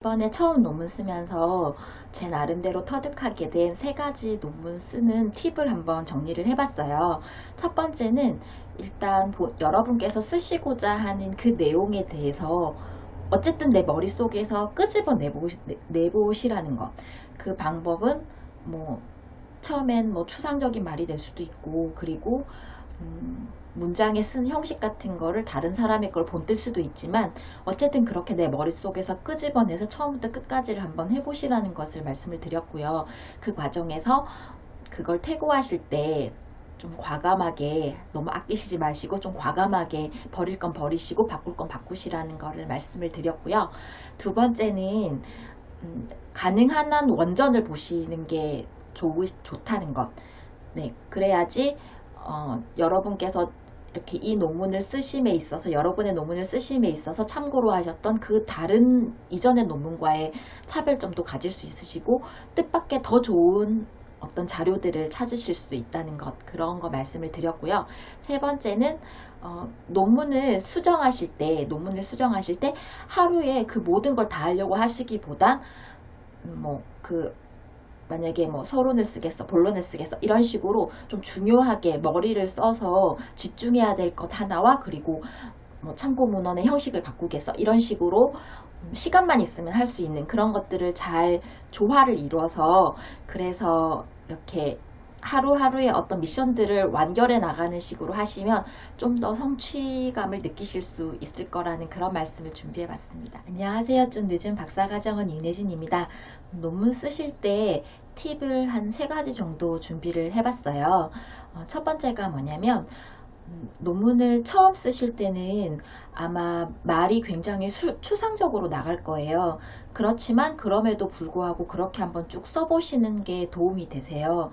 이번에 처음 논문 쓰면서 제 나름대로 터득하게 된 세 가지 논문 쓰는 팁을 한번 정리를 해봤어요. 첫 번째는 일단 여러분께서 쓰시고자 하는 그 내용에 대해서 어쨌든 내 머릿속에서 끄집어 내보시라는 것. 그 방법은 뭐 처음엔 뭐 추상적인 말이 될 수도 있고, 그리고 문장에 쓴 형식 같은 거를 다른 사람의 걸 본뜰 수도 있지만, 어쨌든 그렇게 내 머릿속에서 끄집어내서 처음부터 끝까지를 한번 해보시라는 것을 말씀을 드렸고요. 그 과정에서 그걸 태고하실 때 좀 과감하게, 너무 아끼시지 마시고 좀 과감하게 버릴 건 버리시고 바꿀 건 바꾸시라는 거를 말씀을 드렸고요. 두 번째는 가능한 한 원전을 보시는 게 좋다는 것. 네, 그래야지 여러분께서 이렇게 이 논문을 쓰심에 있어서, 여러분의 논문을 쓰심에 있어서 참고로 하셨던 그 다른 이전의 논문과의 차별점도 가질 수 있으시고, 뜻밖의 더 좋은 어떤 자료들을 찾으실 수도 있다는 것, 그런 거 말씀을 드렸고요. 세 번째는 논문을 수정하실 때 하루에 그 모든 걸 다 하려고 하시기보다 만약에 뭐 서론을 쓰겠어, 본론을 쓰겠어, 이런 식으로 좀 중요하게 머리를 써서 집중해야 될 것 하나와, 그리고 뭐 참고 문헌의 형식을 바꾸겠어, 이런 식으로 시간만 있으면 할 수 있는 그런 것들을 잘 조화를 이루어서, 그래서 이렇게 하루하루의 어떤 미션들을 완결해 나가는 식으로 하시면 좀 더 성취감을 느끼실 수 있을 거라는 그런 말씀을 준비해 봤습니다. 안녕하세요. 좀 늦은 박사과정원 윤혜진입니다. 논문 쓰실 때 팁을 한 3가지 정도 준비를 해 봤어요. 첫 번째가 뭐냐면, 논문을 처음 쓰실 때는 아마 말이 굉장히 추상적으로 나갈 거예요. 그렇지만 그럼에도 불구하고 그렇게 한번 쭉 써보시는 게 도움이 되세요.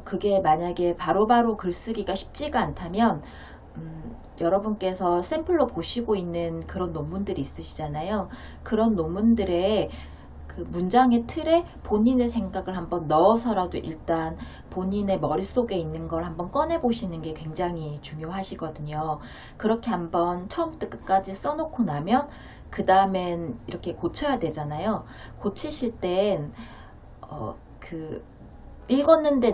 그게 만약에 바로바로 글쓰기가 쉽지가 않다면 여러분께서 샘플로 보시고 있는 그런 논문들이 있으시잖아요. 그런 논문들의 그 문장의 틀에 본인의 생각을 한번 넣어서라도 일단 본인의 머릿속에 있는 걸 한번 꺼내 보시는 게 굉장히 중요하시거든요. 그렇게 한번 처음부터 끝까지 써놓고 나면 그 다음엔 이렇게 고쳐야 되잖아요. 고치실 땐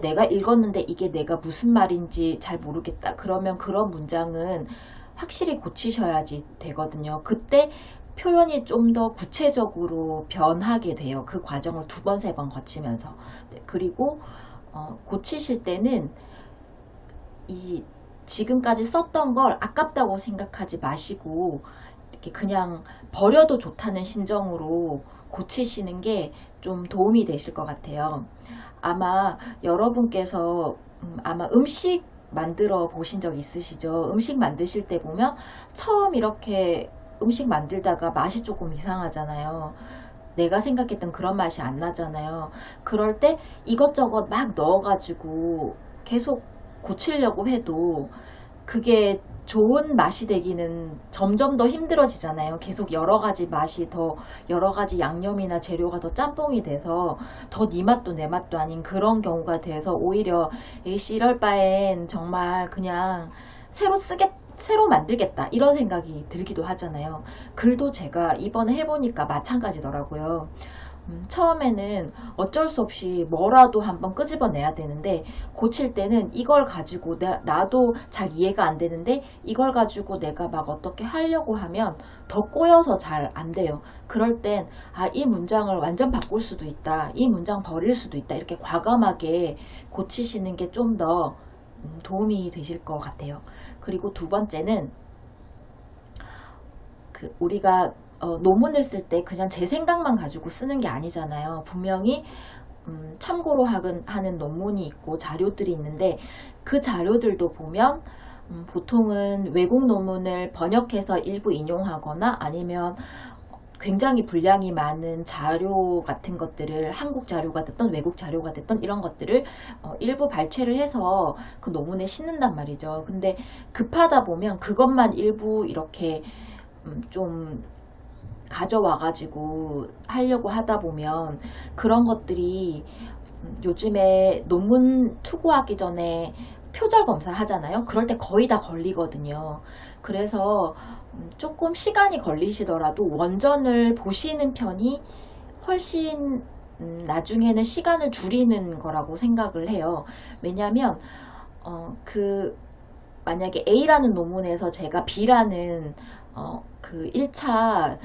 내가 읽었는데 이게 내가 무슨 말인지 잘 모르겠다, 그러면 그런 문장은 확실히 고치셔야지 되거든요. 그때 표현이 좀 더 구체적으로 변하게 돼요. 그 과정을 2번, 3번 거치면서. 네, 그리고 고치실 때는 지금까지 썼던 걸 아깝다고 생각하지 마시고, 이렇게 그냥 버려도 좋다는 심정으로 고치시는 게 좀 도움이 되실 것 같아요. 아마 여러분께서 아마 음식 만들어 보신 적 있으시죠? 음식 만드실 때 보면 처음 이렇게 음식 만들다가 맛이 조금 이상하잖아요. 내가 생각했던 그런 맛이 안 나잖아요. 그럴 때 이것저것 막 넣어가지고 계속 고치려고 해도 그게 좋은 맛이 되기는 점점 더 힘들어지잖아요. 계속 여러가지 맛이 더, 여러가지 양념이나 재료가 더 짬뽕이 돼서 더 네 맛도 내 맛도 아닌 그런 경우가 돼서, 오히려 에이씨 이럴 바엔 정말 그냥 새로 만들겠다, 이런 생각이 들기도 하잖아요. 글도 제가 이번에 해보니까 마찬가지더라고요. 처음에는 어쩔 수 없이 뭐라도 한번 끄집어내야 되는데, 고칠 때는 이걸 가지고 나도 잘 이해가 안 되는데 이걸 가지고 내가 막 어떻게 하려고 하면 더 꼬여서 잘 안 돼요. 그럴 땐 이 문장을 완전 바꿀 수도 있다, 이 문장 버릴 수도 있다, 이렇게 과감하게 고치시는 게 좀 더 도움이 되실 것 같아요. 그리고 두 번째는, 우리가 논문을 쓸 때 그냥 제 생각만 가지고 쓰는 게 아니잖아요. 분명히 참고로 하는 논문이 있고 자료들이 있는데, 그 자료들도 보면 보통은 외국 논문을 번역해서 일부 인용하거나, 아니면 굉장히 분량이 많은 자료 같은 것들을, 한국 자료가 됐던 외국 자료가 됐던 이런 것들을 일부 발췌를 해서 그 논문에 싣는단 말이죠. 근데 급하다 보면 그것만 일부 이렇게 좀 가져와 가지고 하려고 하다 보면, 그런 것들이 요즘에 논문 투고하기 전에 표절 검사 하잖아요. 그럴 때 거의 다 걸리거든요. 그래서 조금 시간이 걸리시더라도 원전을 보시는 편이 훨씬 나중에는 시간을 줄이는 거라고 생각을 해요. 왜냐하면 만약에 A라는 논문에서 제가 B라는 그 1차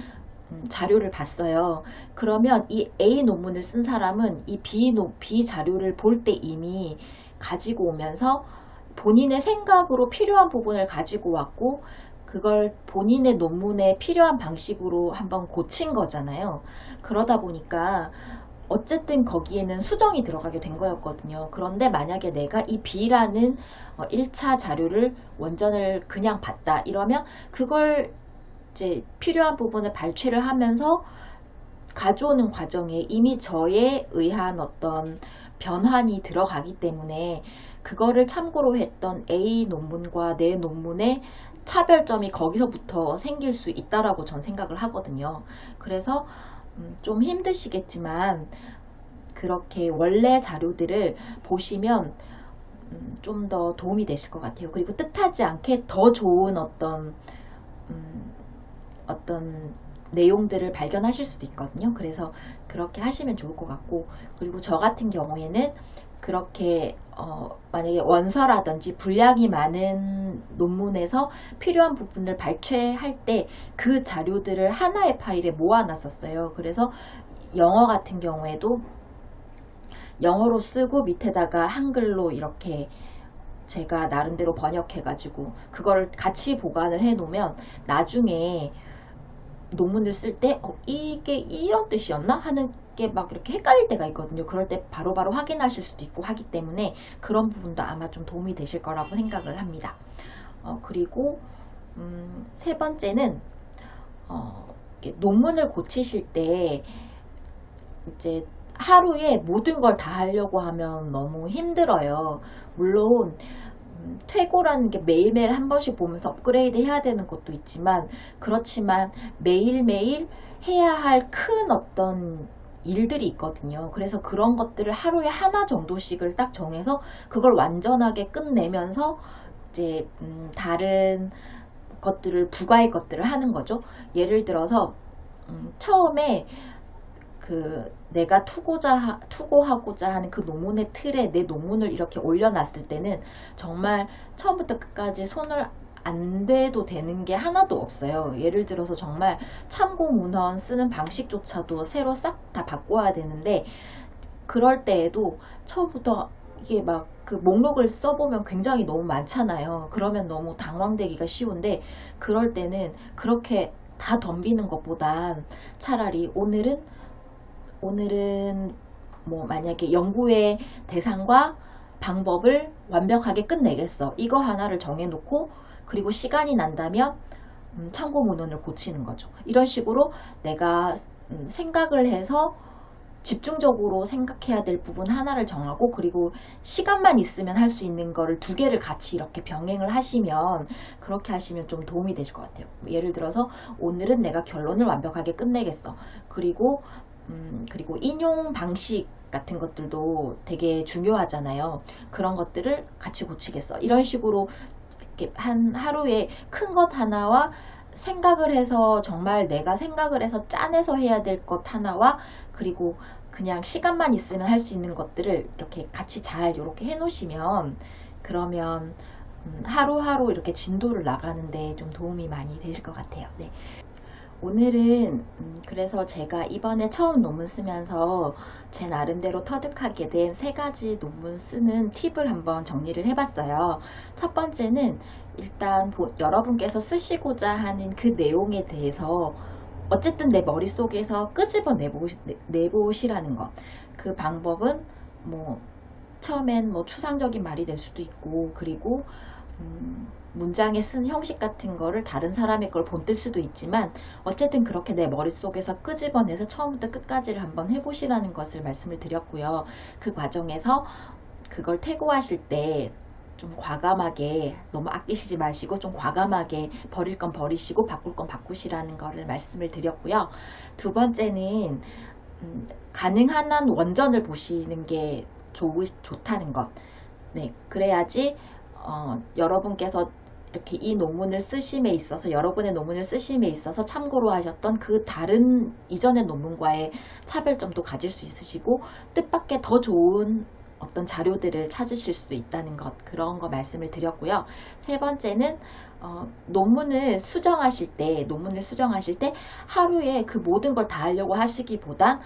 자료를 봤어요. 그러면 이 A 논문을 쓴 사람은 이 B 자료를 볼 때 이미 가지고 오면서 본인의 생각으로 필요한 부분을 가지고 왔고, 그걸 본인의 논문에 필요한 방식으로 한번 고친 거잖아요. 그러다 보니까 어쨌든 거기에는 수정이 들어가게 된 거였거든요. 그런데 만약에 내가 이 B라는 1차 자료를 원전을 그냥 봤다 이러면 그걸 이제 필요한 부분을 발췌를 하면서 가져오는 과정에 이미 저에 의한 어떤 변환이 들어가기 때문에 그거를 참고로 했던 A 논문과 내 논문의 차별점이 거기서부터 생길 수 있다라고 전 생각을 하거든요. 그래서 좀 힘드시겠지만 그렇게 원래 자료들을 보시면 좀 더 도움이 되실 것 같아요. 그리고 뜻하지 않게 더 좋은 어떤 내용들을 발견하실 수도 있거든요. 그래서 그렇게 하시면 좋을 것 같고, 그리고 저 같은 경우에는 그렇게 만약에 원서라든지 분량이 많은 논문에서 필요한 부분을 발췌할 때 그 자료들을 하나의 파일에 모아놨었어요. 그래서 영어 같은 경우에도 영어로 쓰고 밑에다가 한글로 이렇게 제가 나름대로 번역해가지고 그걸 같이 보관을 해놓으면 나중에 논문을 쓸 때 이게 이런 뜻이었나? 하는 게 막 이렇게 헷갈릴 때가 있거든요. 그럴 때 바로바로 확인하실 수도 있고 하기 때문에 그런 부분도 아마 좀 도움이 되실 거라고 생각을 합니다. 그리고 세 번째는 논문을 고치실 때 이제 하루에 모든 걸 다 하려고 하면 너무 힘들어요. 물론 퇴고라는 게 매일매일 한 번씩 보면서 업그레이드 해야 되는 것도 있지만, 그렇지만 매일매일 해야 할 큰 어떤 일들이 있거든요. 그래서 그런 것들을 하루에 하나 정도씩을 딱 정해서 그걸 완전하게 끝내면서 이제 다른 것들을 부가의 것들을 하는 거죠. 예를 들어서 처음에 내가 투고하고자 하는 그 논문의 틀에 내 논문을 이렇게 올려놨을 때는 정말 처음부터 끝까지 손을 안 대도 되는 게 하나도 없어요. 예를 들어서 정말 참고 문헌 쓰는 방식조차도 새로 싹 다 바꿔야 되는데, 그럴 때에도 처음부터 이게 막 그 목록을 써보면 굉장히 너무 많잖아요. 그러면 너무 당황되기가 쉬운데, 그럴 때는 그렇게 다 덤비는 것보단 차라리 오늘은 뭐 만약에 연구의 대상과 방법을 완벽하게 끝내겠어. 이거 하나를 정해놓고, 그리고 시간이 난다면 참고 문헌을 고치는 거죠. 이런 식으로 내가 생각을 해서 집중적으로 생각해야 될 부분 하나를 정하고, 그리고 시간만 있으면 할 수 있는 거를 두 개를 같이 이렇게 병행을 하시면, 그렇게 하시면 좀 도움이 되실 것 같아요. 예를 들어서 오늘은 내가 결론을 완벽하게 끝내겠어. 그리고 인용 방식 같은 것들도 되게 중요하잖아요. 그런 것들을 같이 고치겠어. 이런 식으로 이렇게 한 하루에 큰 것 하나와 생각을 해서 정말 내가 생각을 해서 짜내서 해야 될 것 하나와, 그리고 그냥 시간만 있으면 할 수 있는 것들을 이렇게 같이 잘 이렇게 해 놓으시면, 그러면 하루하루 이렇게 진도를 나가는데 좀 도움이 많이 되실 것 같아요. 네. 오늘은 그래서 제가 이번에 처음 논문 쓰면서 제 나름대로 터득하게 된 세 가지 논문 쓰는 팁을 한번 정리를 해봤어요. 첫 번째는 일단 여러분께서 쓰시고자 하는 그 내용에 대해서 어쨌든 내 머릿속에서 끄집어 내보시라는 것. 그 방법은 뭐 처음엔 뭐 추상적인 말이 될 수도 있고, 그리고 문장에 쓴 형식 같은 거를 다른 사람의 걸 본뜰 수도 있지만, 어쨌든 그렇게 내 머릿속에서 끄집어내서 처음부터 끝까지를 한번 해보시라는 것을 말씀을 드렸고요. 그 과정에서 그걸 퇴고하실 때 좀 과감하게, 너무 아끼시지 마시고 좀 과감하게 버릴 건 버리시고 바꿀 건 바꾸시라는 거를 말씀을 드렸고요. 두 번째는 가능한 한 원전을 보시는 게 좋다는 것. 네, 그래야지 여러분께서 이렇게 이 논문을 쓰심에 있어서, 여러분의 논문을 쓰심에 있어서 참고로 하셨던 그 다른 이전의 논문과의 차별점도 가질 수 있으시고, 뜻밖의 더 좋은 어떤 자료들을 찾으실 수도 있다는 것, 그런 거 말씀을 드렸고요. 세 번째는 논문을 수정하실 때 하루에 그 모든 걸 다 하려고 하시기보단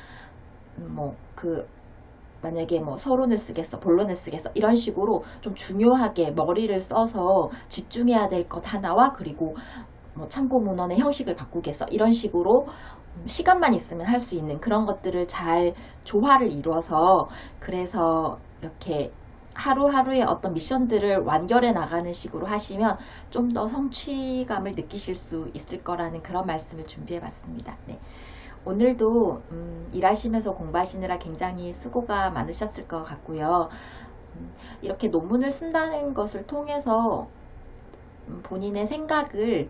만약에 서론을 쓰겠어, 본론을 쓰겠어, 이런 식으로 좀 중요하게 머리를 써서 집중해야 될 것 하나와, 그리고 참고 문헌의 형식을 바꾸겠어, 이런 식으로 시간만 있으면 할 수 있는 그런 것들을 잘 조화를 이루어서, 그래서 이렇게 하루하루의 어떤 미션들을 완결해 나가는 식으로 하시면 좀 더 성취감을 느끼실 수 있을 거라는 그런 말씀을 준비해 봤습니다. 네. 오늘도 일하시면서 공부하시느라 굉장히 수고가 많으셨을 것 같고요. 이렇게 논문을 쓴다는 것을 통해서 본인의 생각을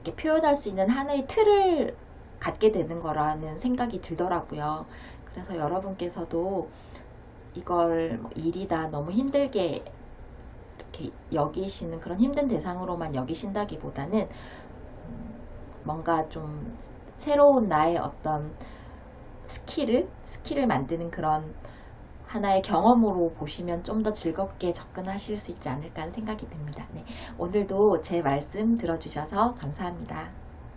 이렇게 표현할 수 있는 하나의 틀을 갖게 되는 거라는 생각이 들더라고요. 그래서 여러분께서도 이걸 일이다 너무 힘들게 이렇게 여기시는, 그런 힘든 대상으로만 여기신다기보다는 뭔가 좀 새로운 나의 어떤 스킬을 만드는 그런 하나의 경험으로 보시면 좀 더 즐겁게 접근하실 수 있지 않을까 하는 생각이 듭니다. 네, 오늘도 제 말씀 들어주셔서 감사합니다.